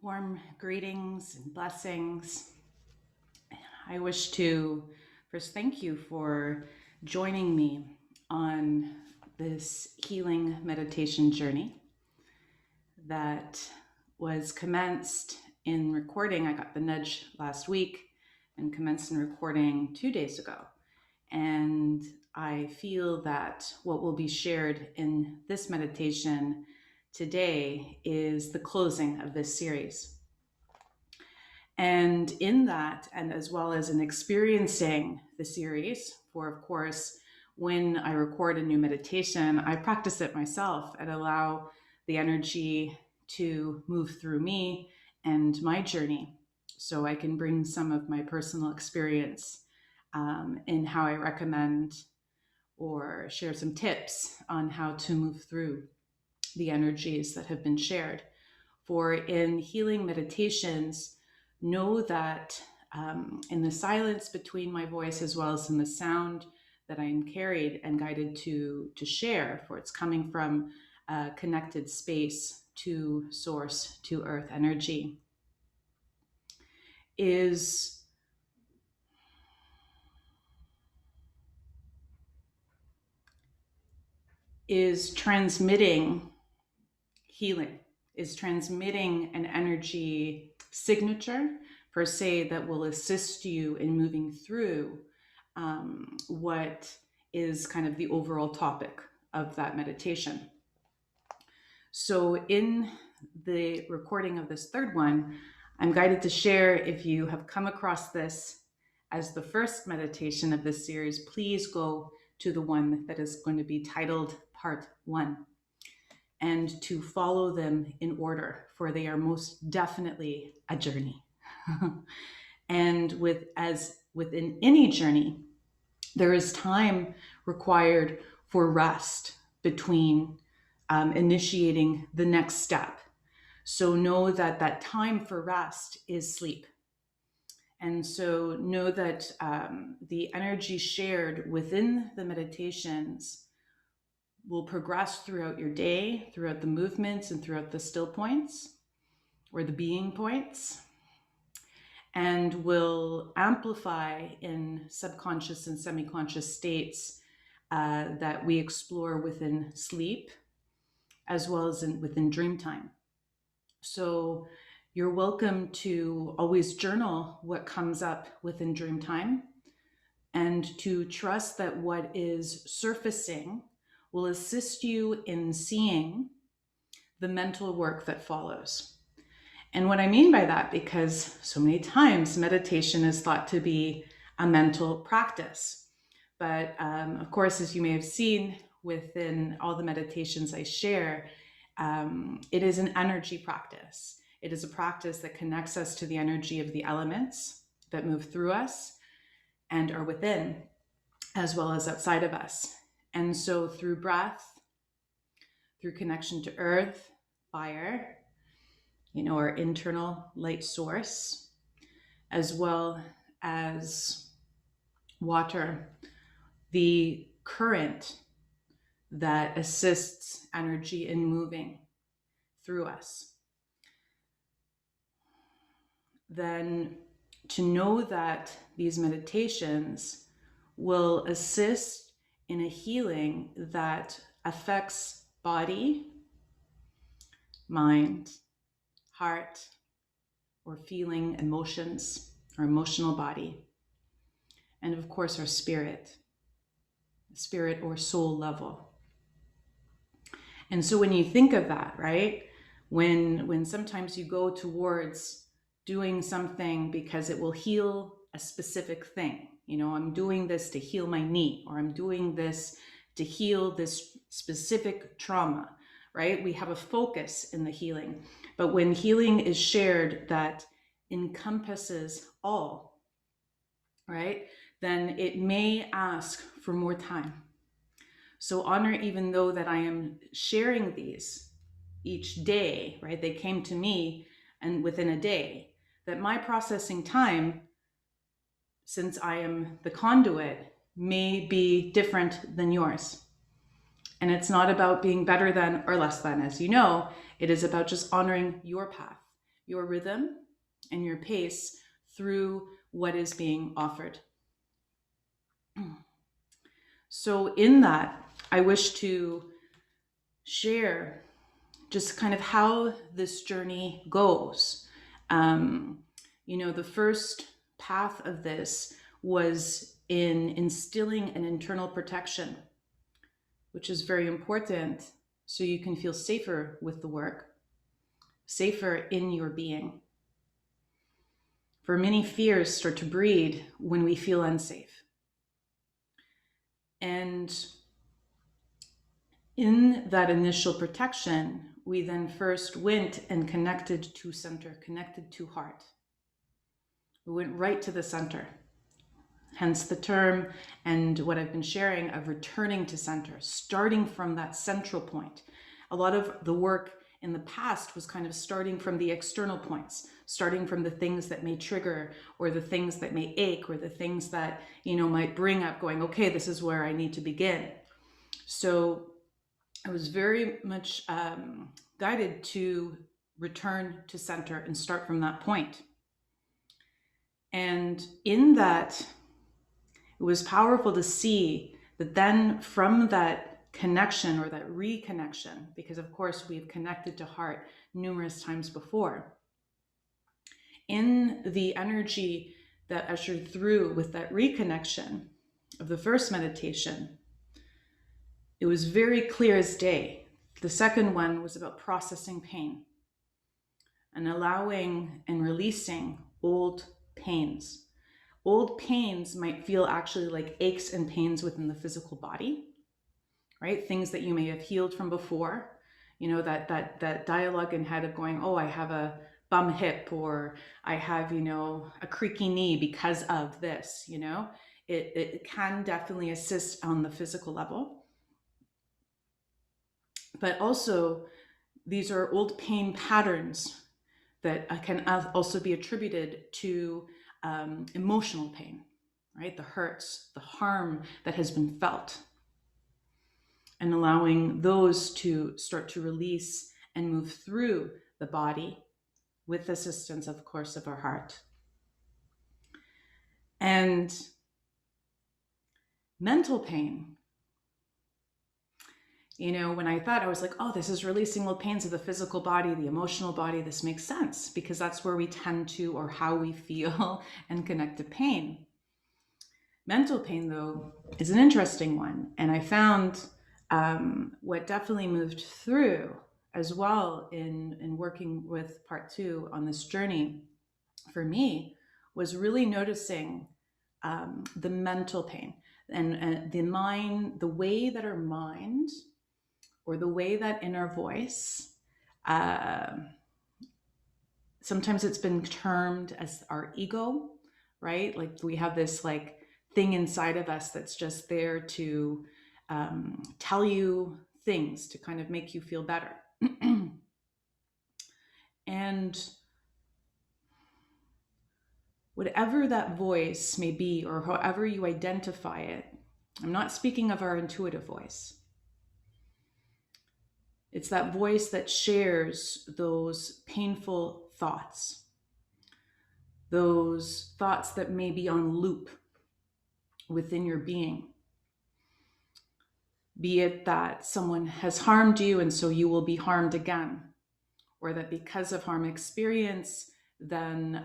Warm greetings and blessings. I wish to first thank you for joining me on this healing meditation journey that was commenced in recording. I got the nudge last week and commenced in recording 2 days ago. And I feel that what will be shared in this meditation today is the closing of this series. And in that, and as well as in experiencing the series, for of course, when I record a new meditation, I practice it myself and allow the energy to move through me and my journey so I can bring some of my personal experience in how I recommend or share some tips on how to move through the energies that have been shared. For in healing meditations, know that in the silence between my voice as well as in the sound that I am carried and guided to share, for it's coming from a connected space to source, to earth energy, is transmitting healing, is transmitting an energy signature per se that will assist you in moving through what is kind of the overall topic of that meditation. So in the recording of this third one, I'm guided to share, if you have come across this as the first meditation of this series, please go to the one that is going to be titled Part 1 and to follow them in order, for they are most definitely a journey. And within any journey, there is time required for rest between initiating the next step. So know that that time for rest is sleep. And so know that the energy shared within the meditations will progress throughout your day, throughout the movements and throughout the still points or the being points, and will amplify in subconscious and semi-conscious states that we explore within sleep, as well as within dream time. So you're welcome to always journal what comes up within dream time and to trust that what is surfacing will assist you in seeing the mental work that follows. And what I mean by that, because so many times meditation is thought to be a mental practice. But of course, as you may have seen within all the meditations I share, it is an energy practice. It is a practice that connects us to the energy of the elements that move through us and are within, as well as outside of us. And so through breath, through connection to earth, fire, our internal light source, as well as water, the current that assists energy in moving through us. Then to know that these meditations will assist in a healing that affects body, mind, heart, or feeling emotions, our emotional body, and of course our spirit or soul level. And so when you think of that, right, when sometimes you go towards doing something because it will heal a specific thing, I'm doing this to heal my knee, or I'm doing this to heal this specific trauma, right? We have a focus in the healing. But when healing is shared that encompasses all, right, then it may ask for more time. So honor, even though that I am sharing these each day, right? They came to me and within a day, that my processing time, since I am the conduit, may be different than yours. And it's not about being better than or less than, as you know, it is about just honoring your path, your rhythm and your pace through what is being offered. So, in that, I wish to share just kind of how this journey goes. The first path of this was in instilling an internal protection, which is very important so you can feel safer with the work, safer in your being. For many fears start to breed when we feel unsafe. And in that initial protection, we then first went and connected to center, connected to heart. We went right to the center. Hence the term and what I've been sharing of returning to center, starting from that central point. A lot of the work in the past was kind of starting from the external points, starting from the things that may trigger or the things that may ache or the things that, might bring up going, okay, this is where I need to begin. So I was very much guided to return to center and start from that point. And in that, it was powerful to see that then from that connection or that reconnection, because of course we've connected to heart numerous times before, in the energy that ushered through with that reconnection of the first meditation, it was very clear as day. The second one was about processing pain and allowing and releasing old pains. Old pains might feel actually like aches and pains within the physical body, right? Things that you may have healed from before, that dialogue in head of going, oh, I have a bum hip, or I have, a creaky knee because of this, it can definitely assist on the physical level. But also, these are old pain patterns that can also be attributed to emotional pain, right? The hurts, the harm that has been felt, and allowing those to start to release and move through the body with assistance, of course, of our heart. And mental pain, when I thought, I was like, oh, this is releasing old pains of the physical body, the emotional body. This makes sense because that's where we tend to, or how we feel and connect to pain. Mental pain, though, is an interesting one. And I found what definitely moved through as well in working with part 2 on this journey for me was really noticing the mental pain and the mind, the way that our mind or the way that inner voice, sometimes it's been termed as our ego, right? Like we have this thing inside of us that's just there to tell you things to kind of make you feel better. And whatever that voice may be, or however you identify it, I'm not speaking of our intuitive voice. It's that voice that shares those painful thoughts, those thoughts that may be on loop within your being. Be it that someone has harmed you and so you will be harmed again, or that because of harm experience, then,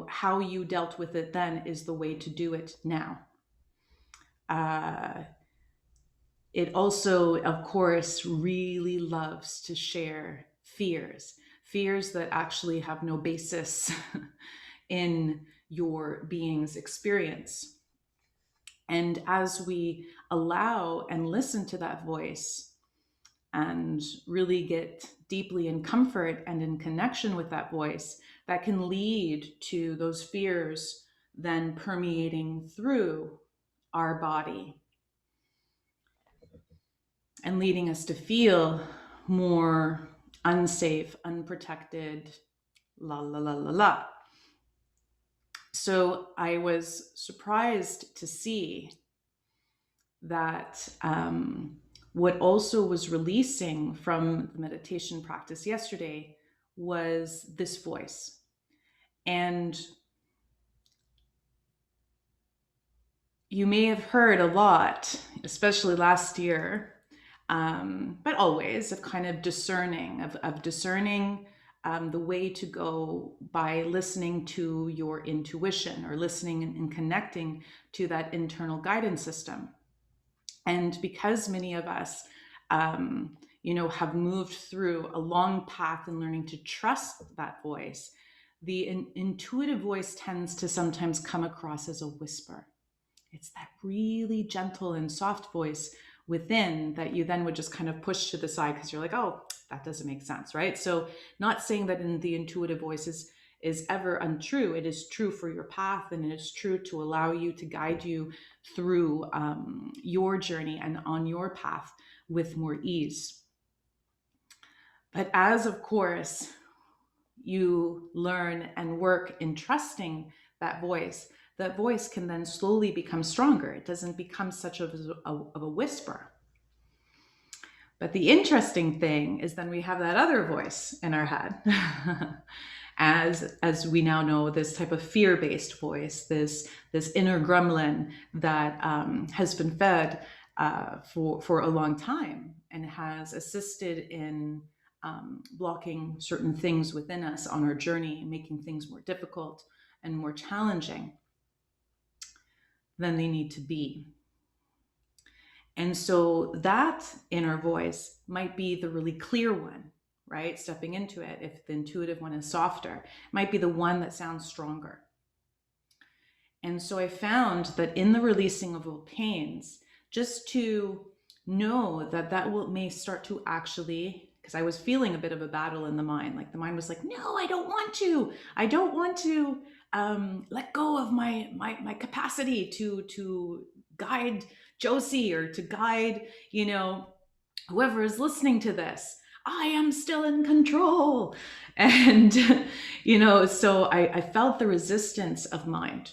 how you dealt with it then is the way to do it now. It also, of course, really loves to share fears that actually have no basis in your being's experience. And as we allow and listen to that voice and really get deeply in comfort and in connection with that voice, that can lead to those fears then permeating through our body and leading us to feel more unsafe, unprotected, la la la la la. So I was surprised to see that what also was releasing from the meditation practice yesterday was this voice. And you may have heard a lot, especially last year, but always, of kind of discerning, of discerning the way to go by listening to your intuition, or listening and connecting to that internal guidance system. And because many of us, have moved through a long path in learning to trust that voice, the intuitive voice tends to sometimes come across as a whisper. It's that really gentle and soft voice within that you then would just kind of push to the side because you're like, oh, that doesn't make sense, right? So not saying that in the intuitive voice is ever untrue. It is true for your path, and it is true to allow you, to guide you through your journey and on your path with more ease. But as, of course, you learn and work in trusting that voice can then slowly become stronger. It doesn't become such of a whisper. But the interesting thing is then we have that other voice in our head. As we now know, this type of fear-based voice, this inner gremlin that has been fed for a long time and has assisted in blocking certain things within us on our journey, making things more difficult and more challenging than they need to be. And so that inner voice might be the really clear one, right? Stepping into it, if the intuitive one is softer, it might be the one that sounds stronger. And so I found that in the releasing of old pains, just to know that may start to actually, because I was feeling a bit of a battle in the mind. Like the mind was like, no, I don't want to let go of my capacity to guide Josie, or to guide, whoever is listening to this. I am still in control. And, so I felt the resistance of mind.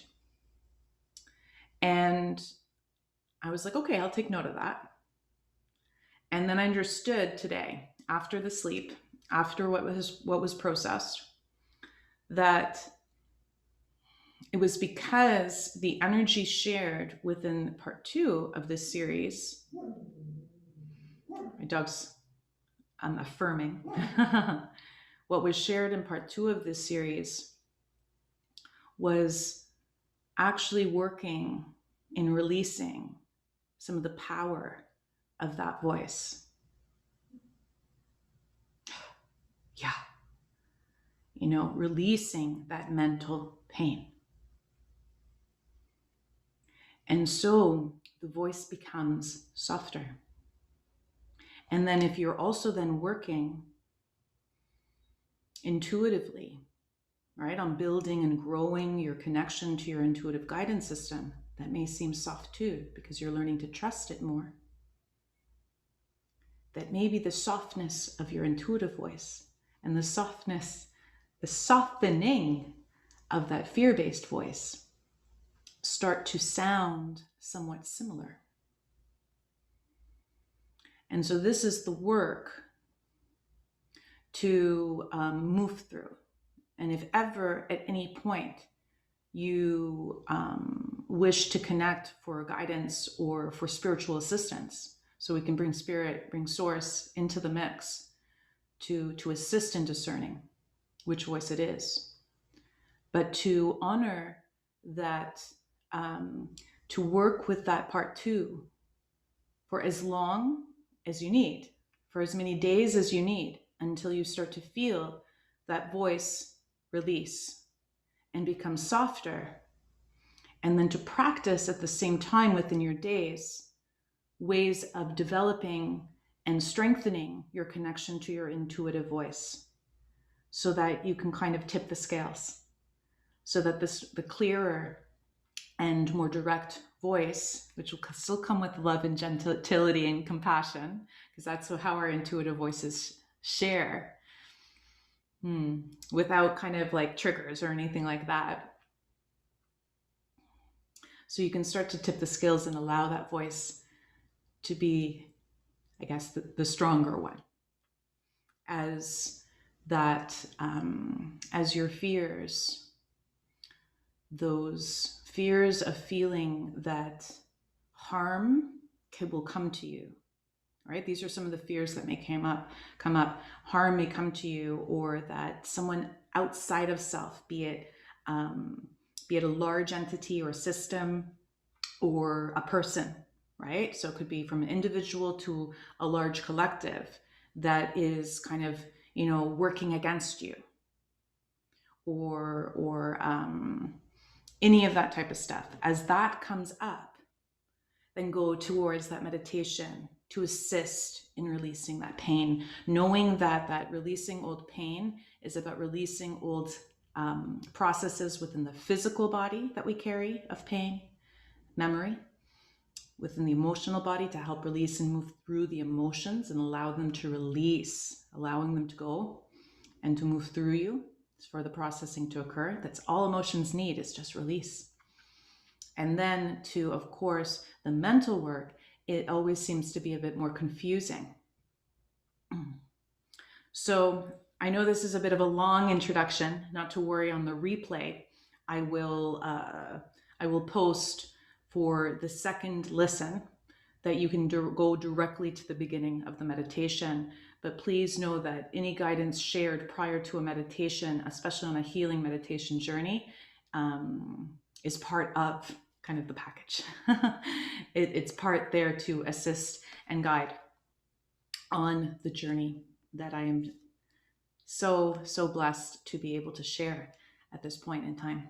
And I was like, okay, I'll take note of that. And then I understood today, after the sleep, after what was processed, that it was because the energy shared within part 2 of this series, my dog's affirming, what was shared in part 2 of this series was actually working in releasing some of the power of that voice. Yeah. Releasing that mental pain. And so the voice becomes softer. And then if you're also then working intuitively, right, on building and growing your connection to your intuitive guidance system, that may seem soft too, because you're learning to trust it more. That maybe the softness of your intuitive voice and the softening of that fear-based voice start to sound somewhat similar. And so this is the work to move through. And if ever at any point you wish to connect for guidance or for spiritual assistance, so we can bring spirit, bring source into the mix to assist in discerning which voice it is, but to honor that, to work with that part 2 for as long as you need, for as many days as you need, until you start to feel that voice release and become softer. And then to practice at the same time within your days ways of developing and strengthening your connection to your intuitive voice, so that you can kind of tip the scales, so that the clearer and more direct voice, which will still come with love and gentility and compassion, because that's how our intuitive voices share, without kind of like triggers or anything like that. So you can start to tip the scales and allow that voice to be, I guess, the stronger one, as that as your fears, those fears of feeling that harm will come to you, right? These are some of the fears that may come up. Harm may come to you, or that someone outside of self, be it a large entity or system or a person, right? So it could be from an individual to a large collective that is kind of, working against you, or any of that type of stuff. As that comes up, then go towards that meditation to assist in releasing that pain, knowing that releasing old pain is about releasing old processes within the physical body that we carry of pain, memory, within the emotional body to help release and move through the emotions and allow them to release, allowing them to go and to move through you for the processing to occur. That's all emotions need, is just release. And then to, of course, the mental work, it always seems to be a bit more confusing. So I know this is a bit of a long introduction. Not to worry, on the replay, I will post for the second listen that you can go directly to the beginning of the meditation. But please know that any guidance shared prior to a meditation, especially on a healing meditation journey, is part of kind of the package. It's part there to assist and guide on the journey that I am so blessed to be able to share at this point in time.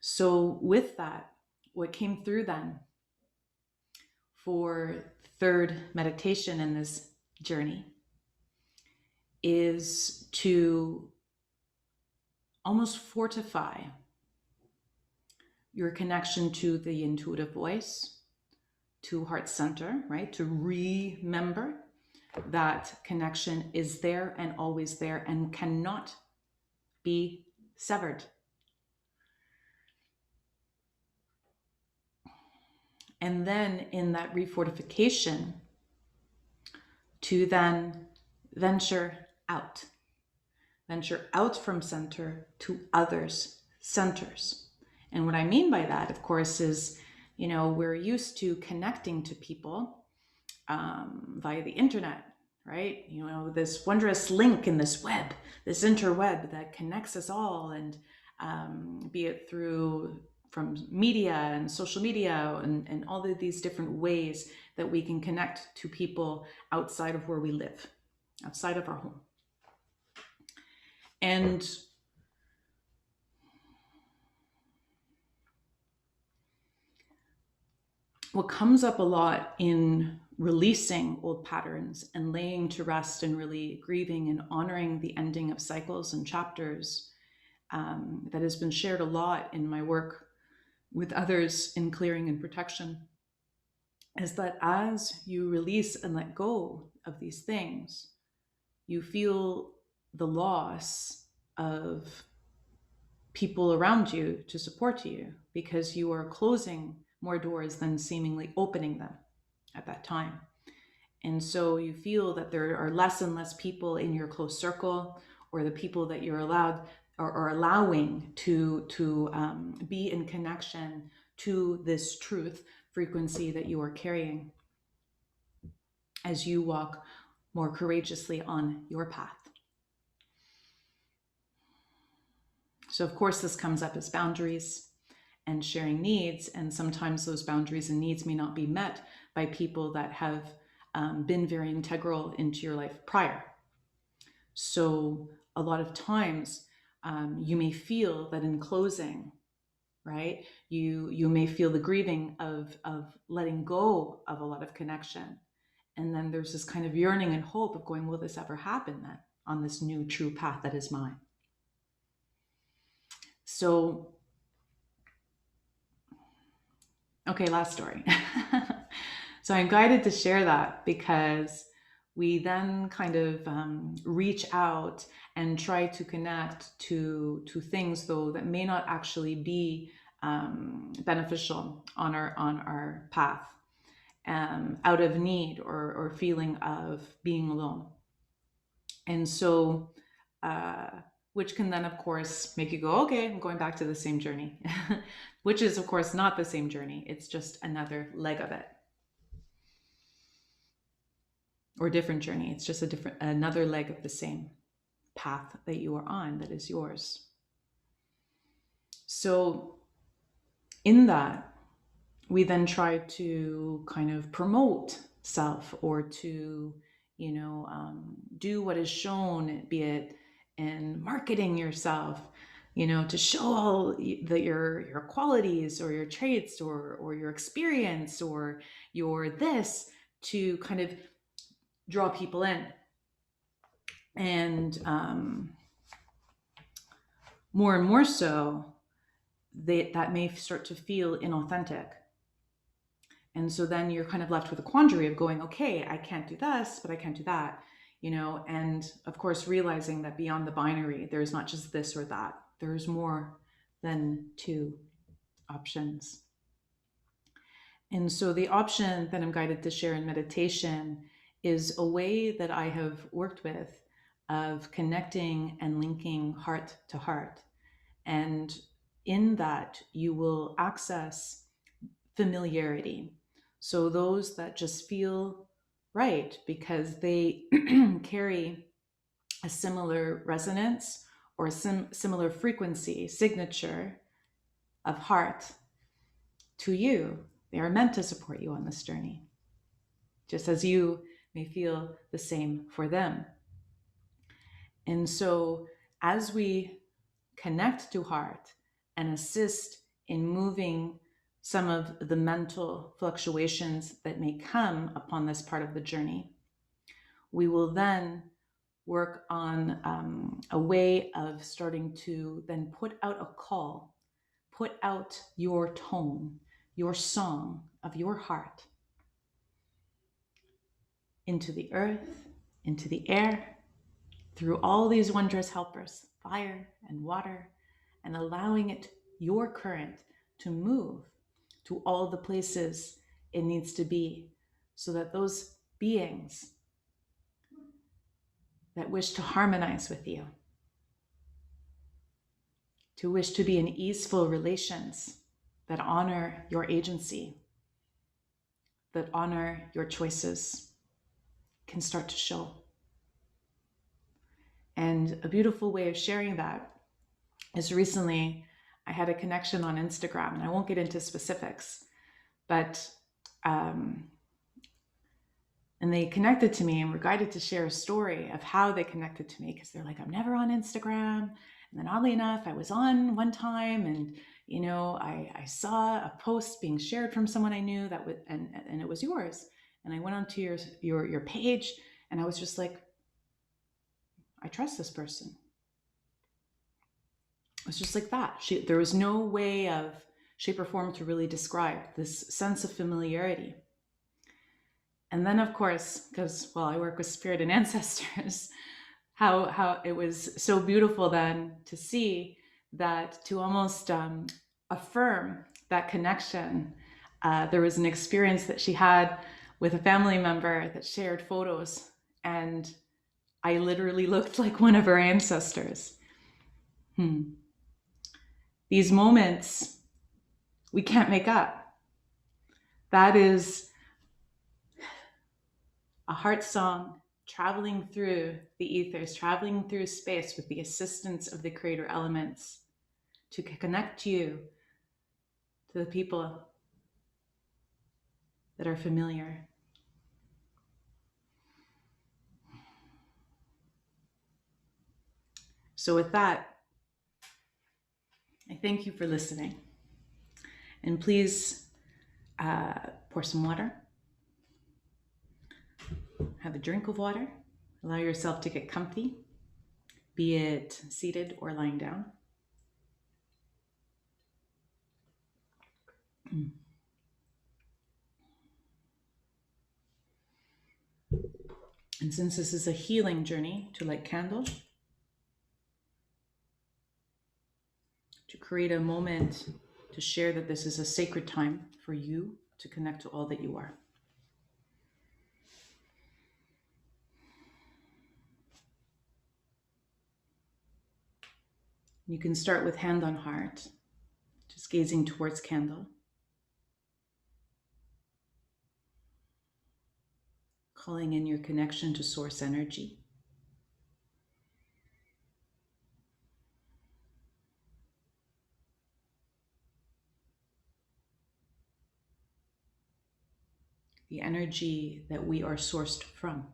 So with that, what came through then for third meditation in this journey is to almost fortify your connection to the intuitive voice, to heart center, right? To remember that connection is there and always there and cannot be severed. And then in that refortification, to then venture out from center to others' centers. And what I mean by that, of course, is, we're used to connecting to people via the internet, right? This wondrous link in this web, this interweb that connects us all, and be it from media and social media and all of these different ways that we can connect to people outside of where we live, outside of our home. And what comes up a lot in releasing old patterns and laying to rest and really grieving and honoring the ending of cycles and chapters, that has been shared a lot in my work with others in clearing and protection, is that as you release and let go of these things, you feel the loss of people around you to support you, because you are closing more doors than seemingly opening them at that time. And so you feel that there are less and less people in your close circle, or the people that you're allowed or allowing to be in connection to this truth frequency that you are carrying as you walk more courageously on your path. So of course this comes up as boundaries and sharing needs, and sometimes those boundaries and needs may not be met by people that have been very integral into your life prior. So a lot of times you may feel that in closing, right, you may feel the grieving of letting go of a lot of connection. And then there's this kind of yearning and hope of going, will this ever happen then on this new true path that is mine? So, okay, last story. So I'm guided to share that because we then kind of reach out and try to connect to things, though, that may not actually be beneficial on our path, out of need or feeling of being alone. And so, which can then, of course, make you go, okay, I'm going back to the same journey, which is, of course, not the same journey. It's just another leg of it, or different journey. It's just another leg of the same path that you are on that is yours. So, in that, we then try to kind of promote self, or to, do what is shown, be it in marketing yourself, to show all your qualities, or your traits, or your experience, or your this, to kind of draw people in. And more and more so, that may start to feel inauthentic. And so then you're kind of left with a quandary of going, okay, I can't do this, but I can't do that, and of course, realizing that beyond the binary, there's not just this or that. There's more than two options. And so the option that I'm guided to share in meditation is a way that I have worked with, of connecting and linking heart to heart. And in that, you will access familiarity. So those that just feel right because they carry a similar resonance, or a similar frequency signature of heart to you. They are meant to support you on this journey, just as you may feel the same for them. And so as we connect to heart and assist in moving some of the mental fluctuations that may come upon this part of the journey, we will then work on a way of starting to then put out a call, put out your tone, your song of your heart into the earth, into the air, through all these wondrous helpers, fire and water, and allowing it, your current, to move to all the places it needs to be, so that those beings that wish to harmonize with you, to wish to be in easeful relations that honor your agency, that honor your choices, can start to show. And a beautiful way of sharing that is, recently I had a connection on Instagram, and I won't get into specifics, but and they connected to me and were guided to share a story of how they connected to me, because they're like, I'm never on Instagram. And then oddly enough, I was on one time, and I saw a post being shared from someone I knew that would, and it was yours. And I went onto your page, and I was just like, I trust this person. It was just like that. There was no way of shape or form to really describe this sense of familiarity. And then, of course, because, well, I work with spirit and ancestors, how it was so beautiful then to see that, to almost affirm that connection. There was an experience that she had with a family member that shared photos, and I literally looked like one of her ancestors. These moments we can't make up. That is a heart song traveling through the ethers, traveling through space with the assistance of the creator elements, to connect you to the people that are familiar. So with that, I thank you for listening. And please pour some water, have a drink of water, allow yourself to get comfy, be it seated or lying down. And since this is a healing journey, to light candles, to create a moment to share that this is a sacred time for you to connect to all that you are. You can start with hand on heart, just gazing towards candle. Calling in your connection to source energy. The energy that we are sourced from.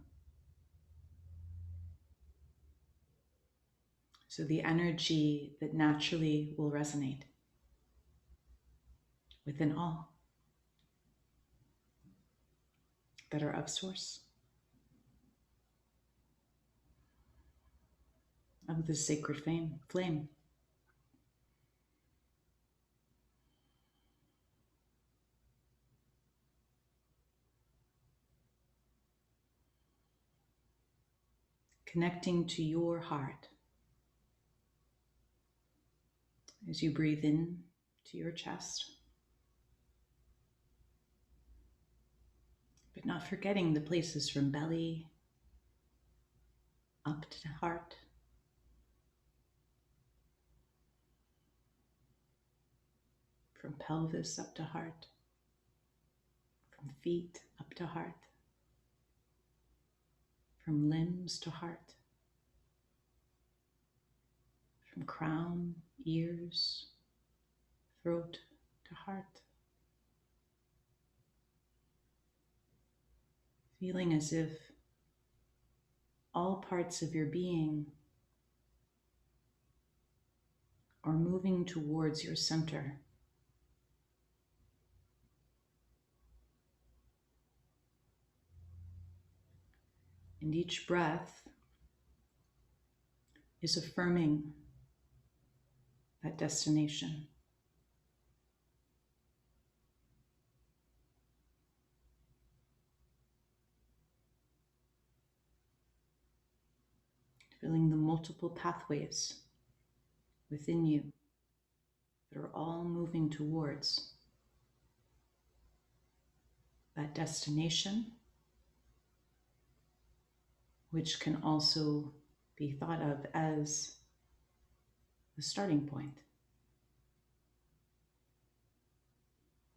So the energy that naturally will resonate within all that are of source, of the sacred flame. Connecting to your heart as you breathe in to your chest, but not forgetting the places from belly up to the heart, from pelvis up to heart, from feet up to heart, from limbs to heart, from crown, ears, throat to heart. Feeling as if all parts of your being are moving towards your center. And each breath is affirming that destination. Feeling the multiple pathways within you that are all moving towards that destination, which can also be thought of as the starting point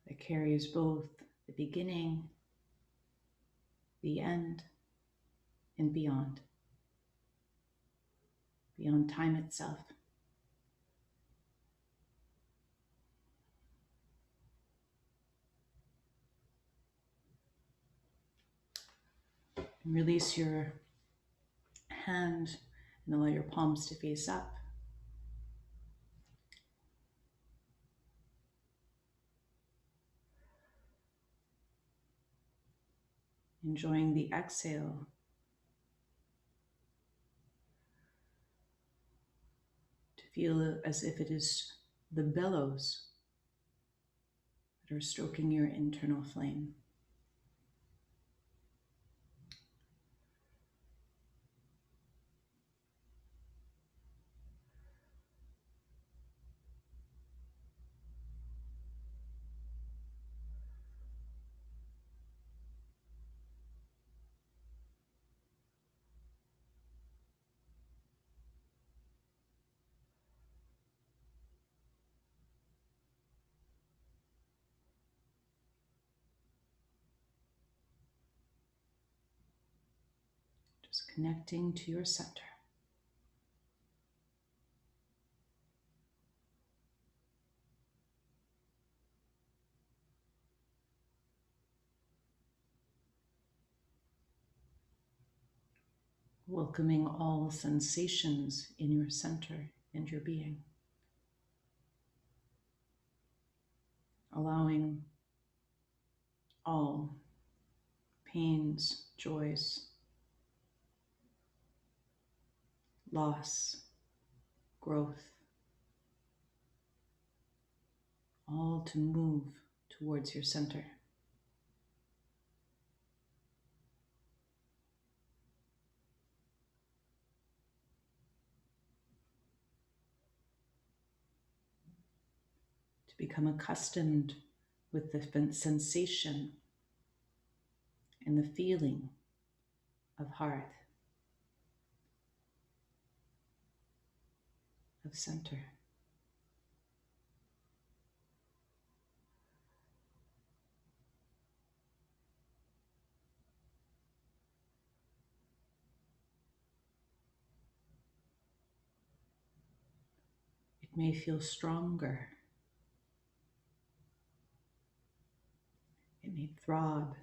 that carries both the beginning, the end, and beyond time itself. And release your hand and allow your palms to face up. Enjoying the exhale. To feel as if it is the bellows that are stroking your internal flame. Just connecting to your center. Welcoming all sensations in your center and your being. Allowing all pains, joys, loss, growth, all to move towards your center. To become accustomed with the sensation and the feeling of heart, of center. It may feel stronger. It may throb.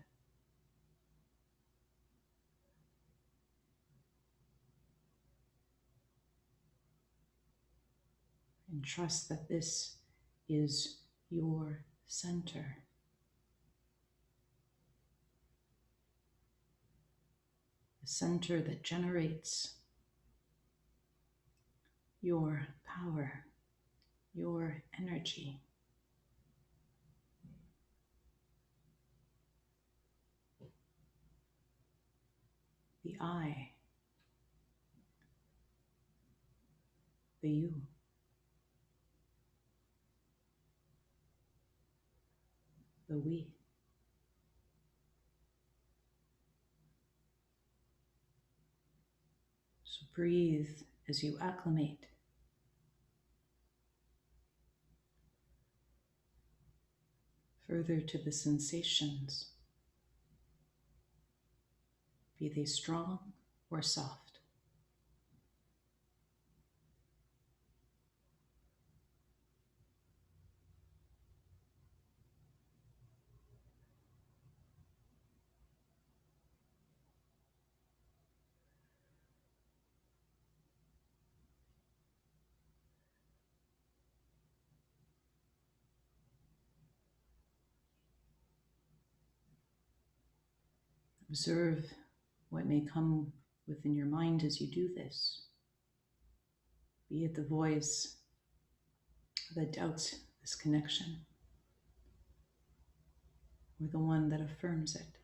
And trust that this is your center. The center that generates your power, your energy. The I, the you. The we. So breathe as you acclimate. Further to the sensations, be they strong or soft. Observe what may come within your mind as you do this. Be it the voice that doubts this connection, or the one that affirms it.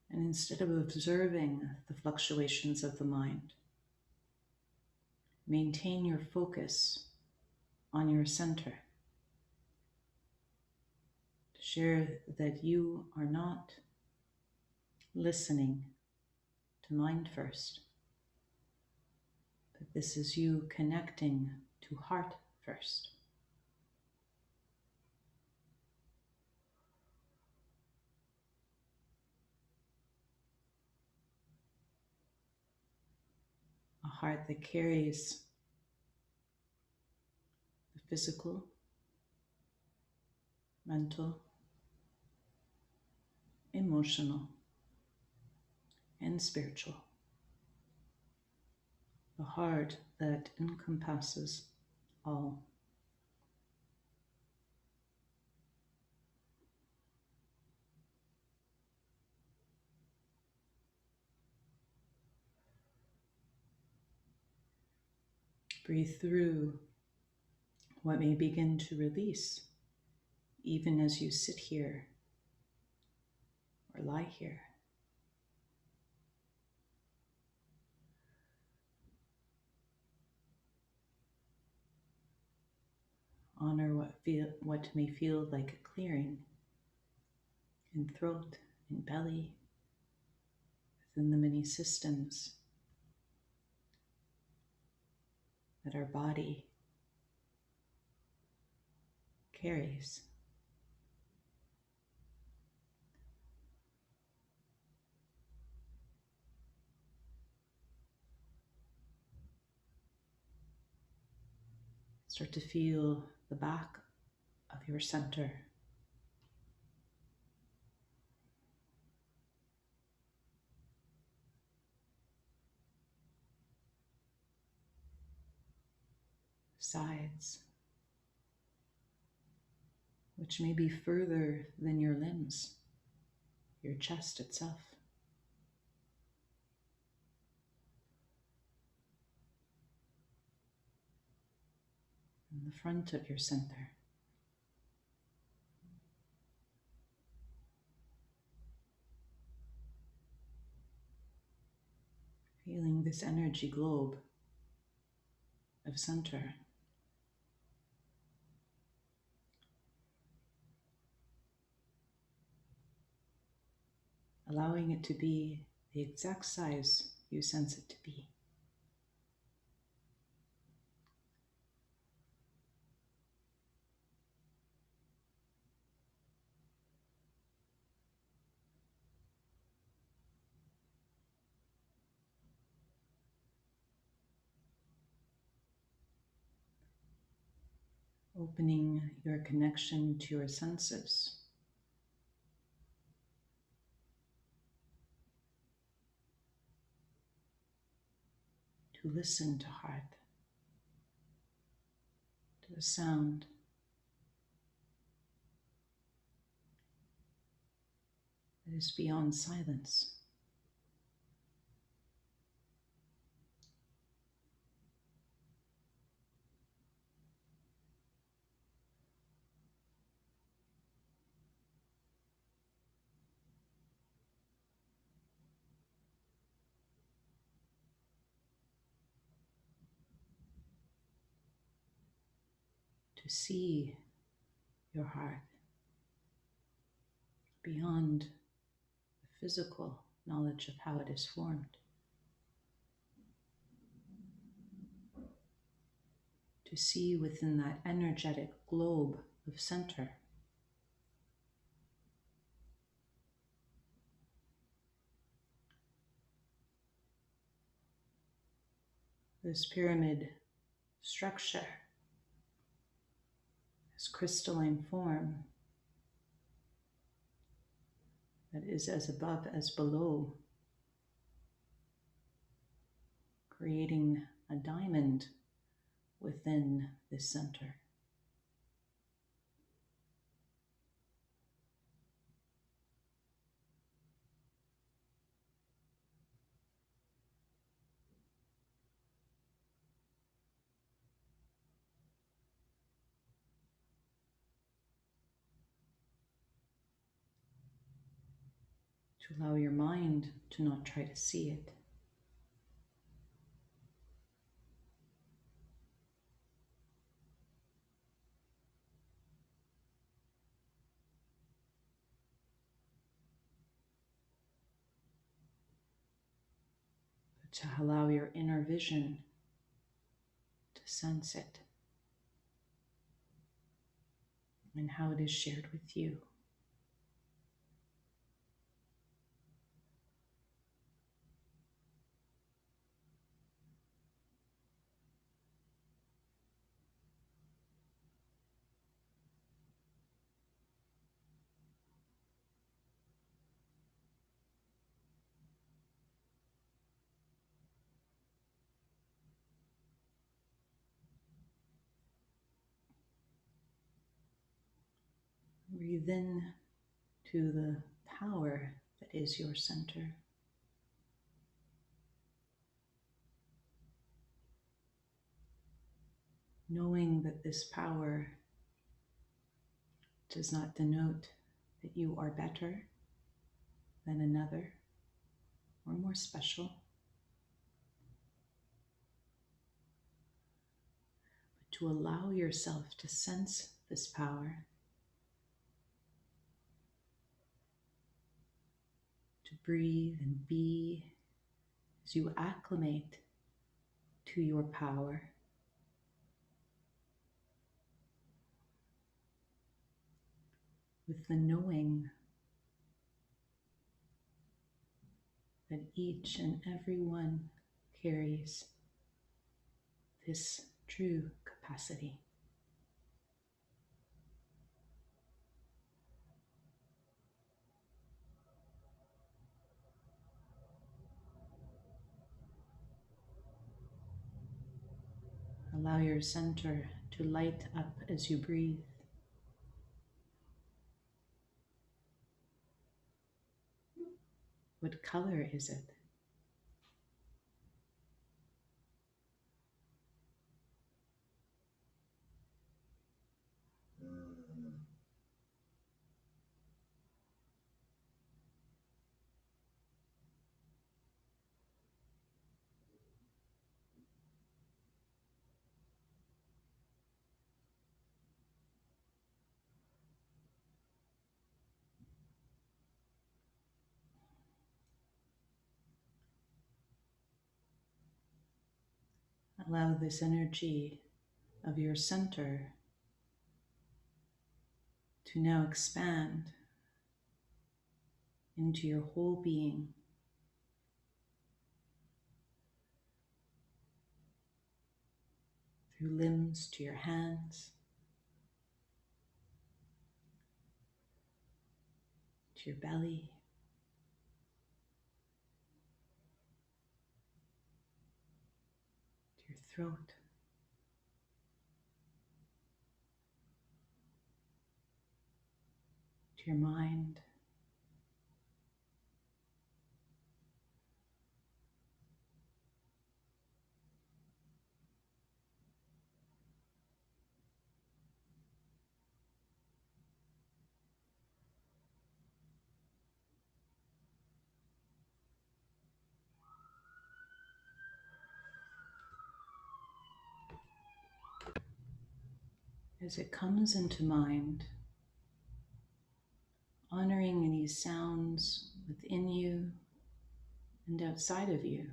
And instead of observing the fluctuations of the mind, maintain your focus on your center. Share that you are not listening to mind first, but this is you connecting to heart first. A heart that carries the physical, mental, emotional, and spiritual. The heart that encompasses all. Breathe through what may begin to release, even as you sit here or lie here. Honor what may feel like a clearing in throat, in belly, within the many systems that our body carries. Start to feel the back of your center. Sides, which may be further than your limbs, your chest itself. And the front of your center. Feeling this energy globe of center. Allowing it to be the exact size you sense it to be. Opening your connection to your senses. To listen to heart, to the sound, that is beyond silence. To see your heart beyond the physical knowledge of how it is formed. To see within that energetic globe of center this pyramid structure, this crystalline form that is as above as below, creating a diamond within this center. To allow your mind to not try to see it. But to allow your inner vision to sense it and how it is shared with you. Breathe in to the power that is your center. Knowing that this power does not denote that you are better than another or more special, but to allow yourself to sense this power, to breathe and be as you acclimate to your power. With the knowing that each and every one carries this true capacity. Allow your center to light up as you breathe. What color is it? Allow this energy of your center to now expand into your whole being. Through limbs to your hands, to your belly, to your throat, to your mind. As it comes into mind, honoring any sounds within you and outside of you.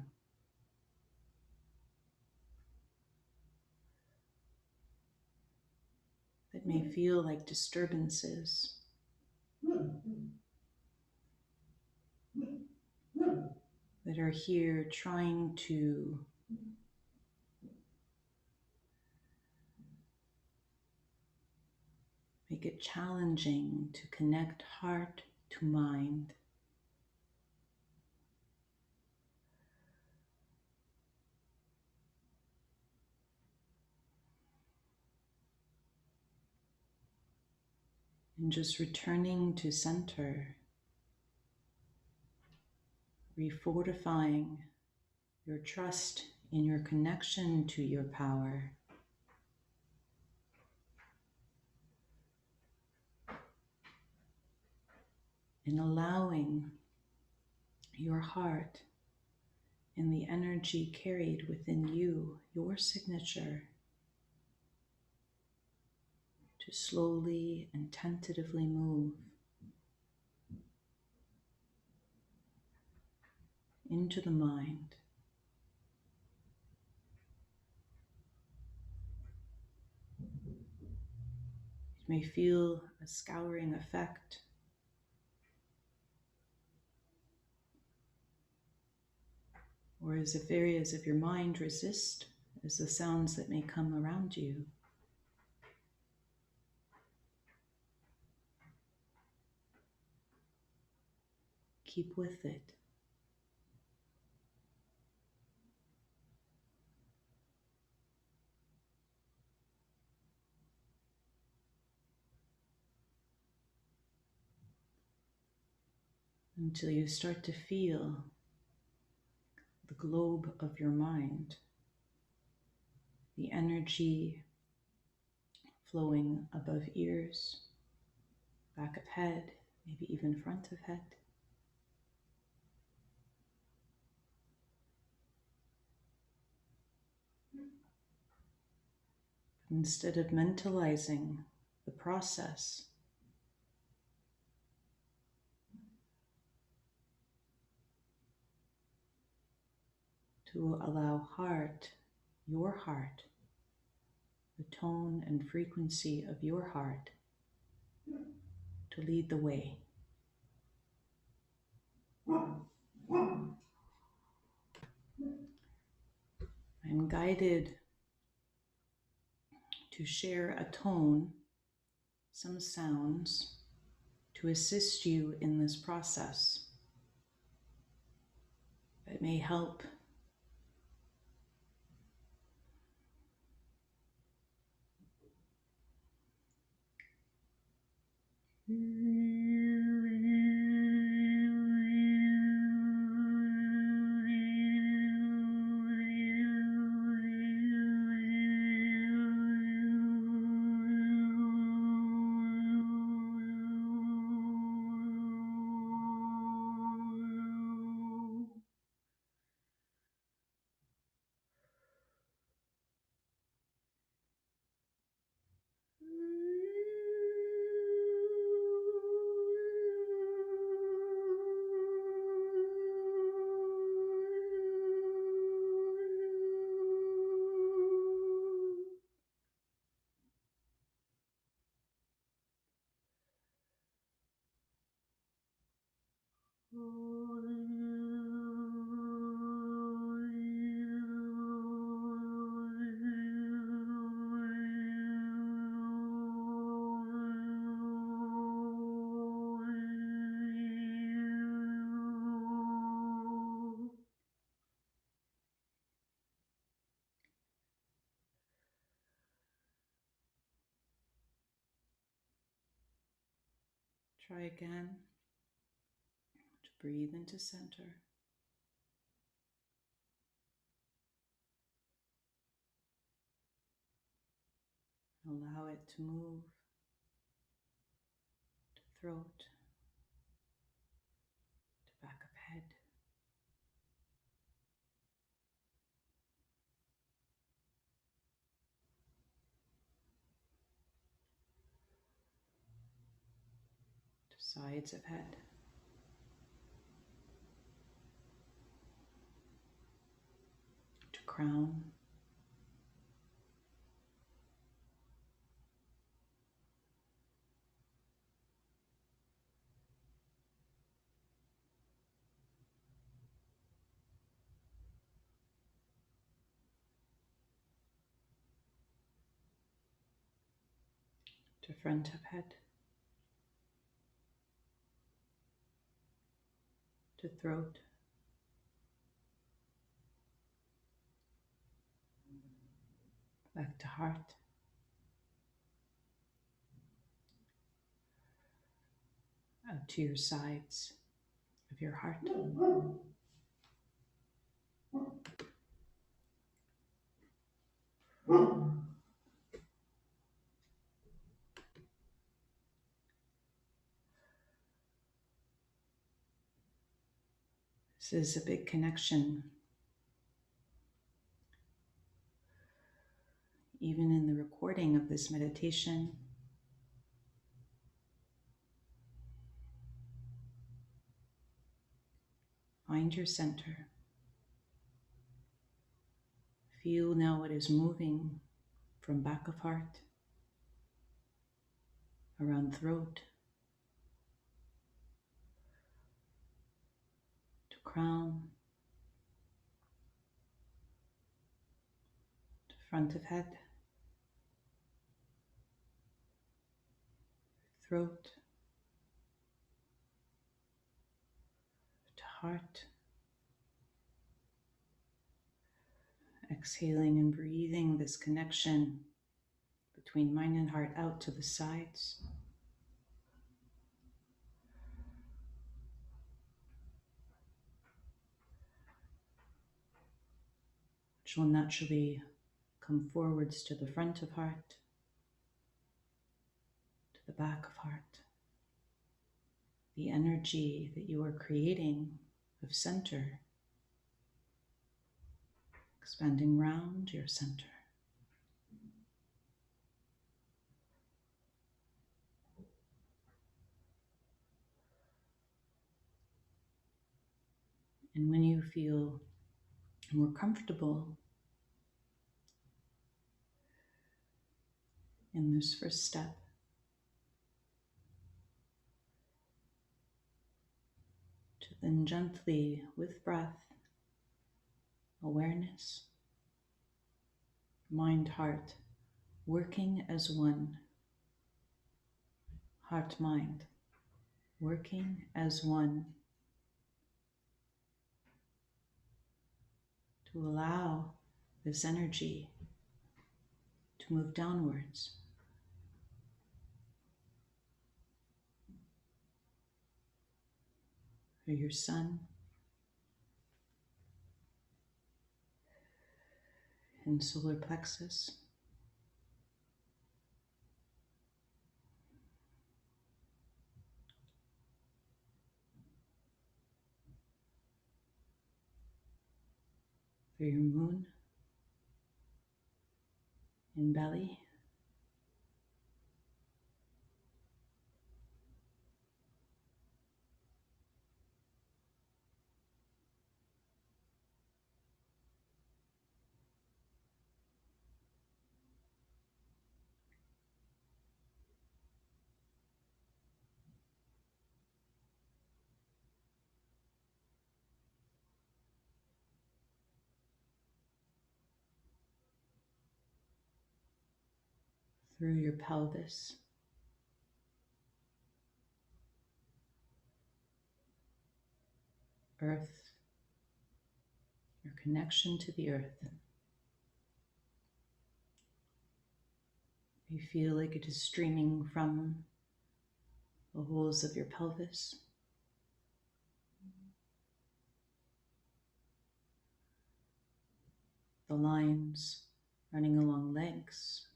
That may feel like disturbances. That are here trying to make it challenging to connect heart to mind. And just returning to center, refortifying your trust in your connection to your power. And allowing your heart and the energy carried within you, your signature, to slowly and tentatively move into the mind. It may feel a scouring effect, or as if areas of your mind resist as the sounds that may come around you. Keep with it. Until you start to feel the globe of your mind, the energy flowing above ears, back of head, maybe even front of head. Instead of mentalizing the process, to allow heart, your heart, the tone and frequency of your heart to lead the way. I'm guided to share a tone, some sounds, to assist you in this process that may help Try again to breathe into center. Allow it to move to throat, to back of head, to sides of head, to crown, to front of head, to throat, back to heart, out to your sides of your heart. This is a big connection. Even in the recording of this meditation, find your center. Feel now what is moving from back of heart, around throat, to crown, to front of head, throat, to heart. Exhaling and breathing this connection between mind and heart out to the sides. Which will naturally come forwards to the front of heart, to the back of heart. The energy that you are creating of center, expanding round your center. And when you feel more comfortable in this first step, to then gently, with breath, awareness, mind, heart, working as one, heart, mind, working as one, to allow this energy to move downwards. Through your sun and solar plexus, through your moon in belly, through your pelvis, earth, your connection to the earth. You feel like it is streaming from the holes of your pelvis, the lines running along legs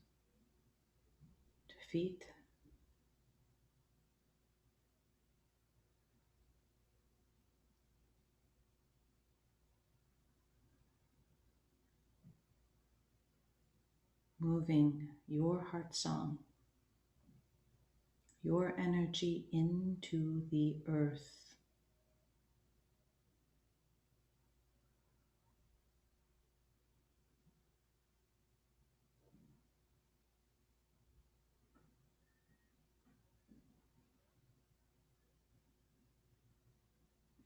to feet, moving your heart song, your energy into the earth.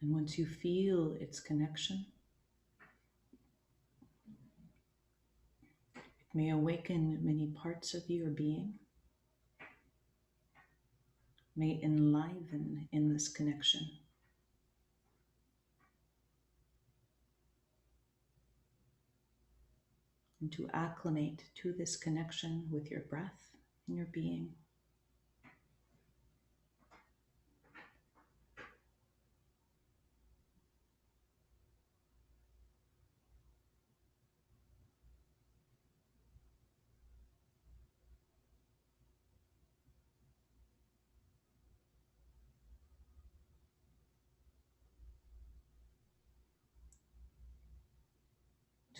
And once you feel its connection, it may awaken many parts of your being, may enliven in this connection. And to acclimate to this connection with your breath and your being.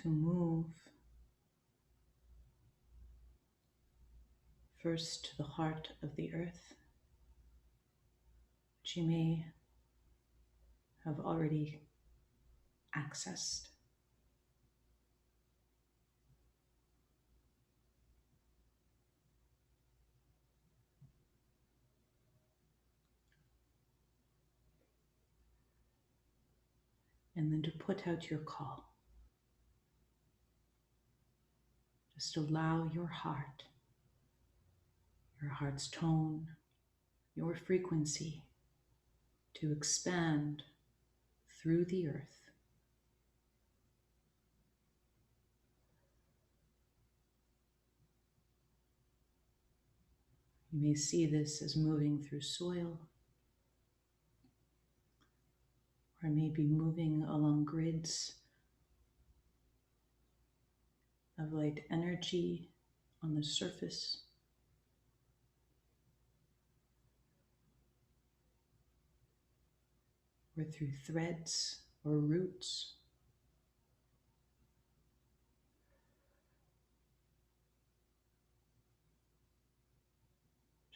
To move first to the heart of the earth, which you may have already accessed. And then to put out your call. Just allow your heart's tone, your frequency to expand through the earth. You may see this as moving through soil, or maybe moving along grids of light energy on the surface. Or through threads or roots.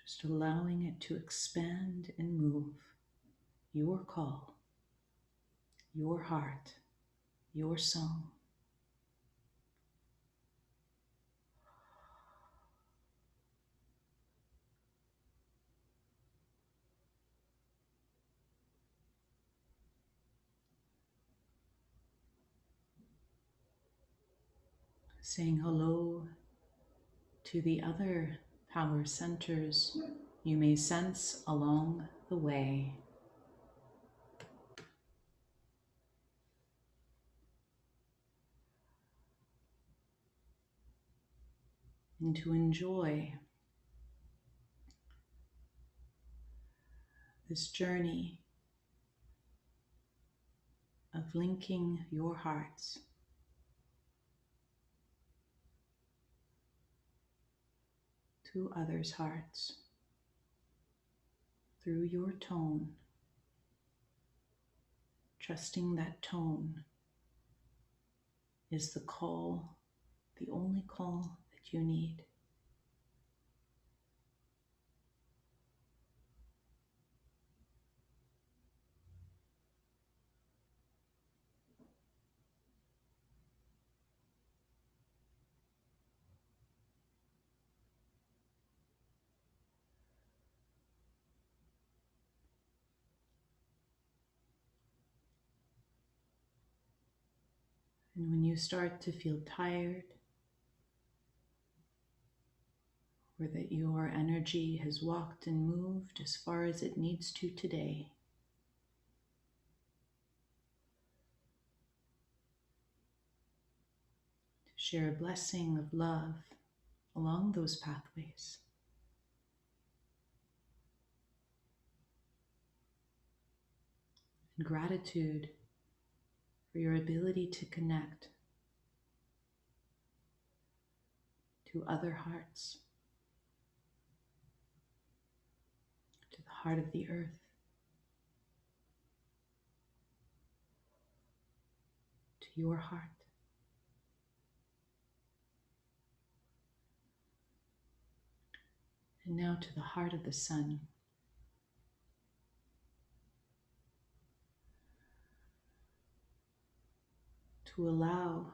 Just allowing it to expand and move. Your call, your heart, your song. Saying hello to the other power centers you may sense along the way. And to enjoy this journey of linking your hearts to others' hearts through your tone, trusting that tone is the call, the only call that you need. And when you start to feel tired or that your energy has walked and moved as far as it needs to today. To share a blessing of love along those pathways. And gratitude for your ability to connect to other hearts, to the heart of the earth, to your heart. And now to the heart of the sun. To allow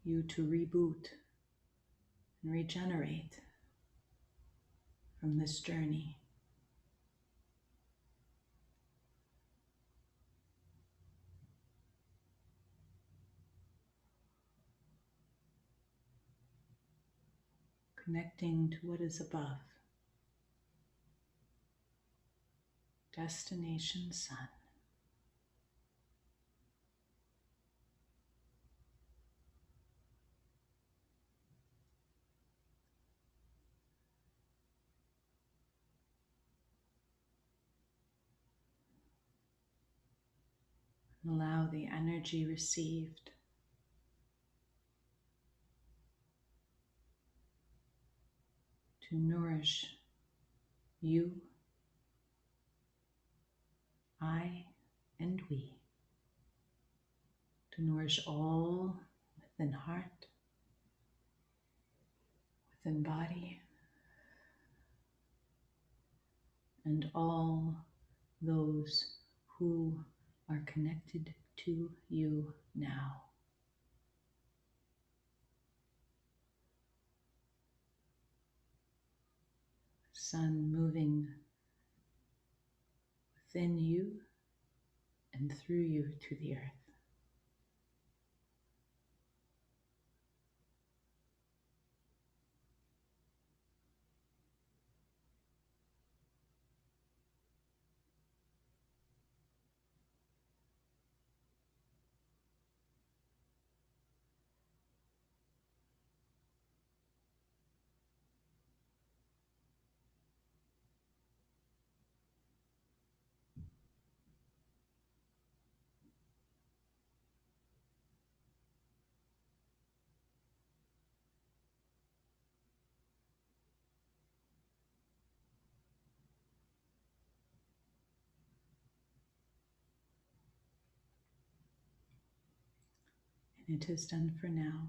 you to reboot and regenerate from this journey. Connecting to what is above. Destination sun. Allow the energy received to nourish you, I, and we. To nourish all within heart, within body, and all those who are connected to you now. Sun moving within you and through you to the earth. And it is done for now.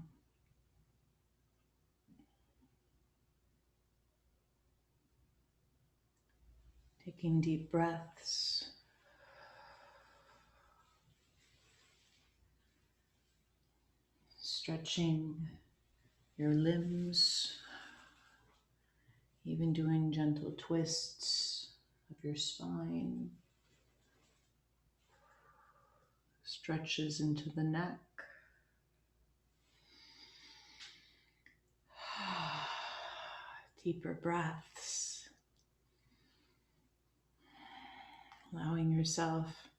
Taking deep breaths. Stretching your limbs. Even doing gentle twists of your spine. Stretches into the neck. Deeper breaths. Allowing yourself,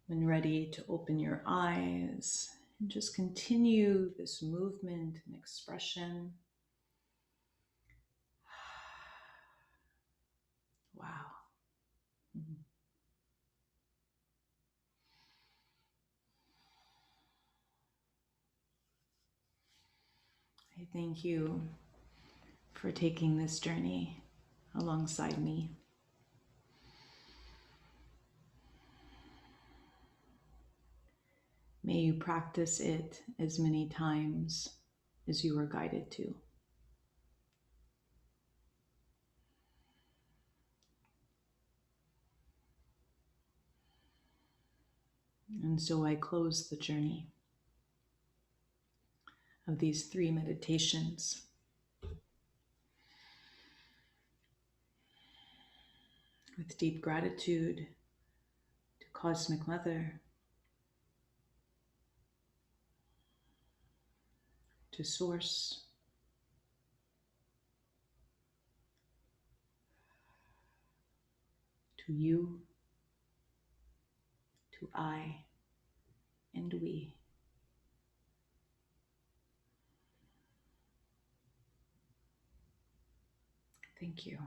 when ready, to open your eyes and just continue this movement and expression. Wow. I thank you for taking this journey alongside me. May you practice it as many times as you are guided to. And so I close the journey of these 3 meditations with deep gratitude to Cosmic Mother, to Source, to you, to I, and we. Thank you.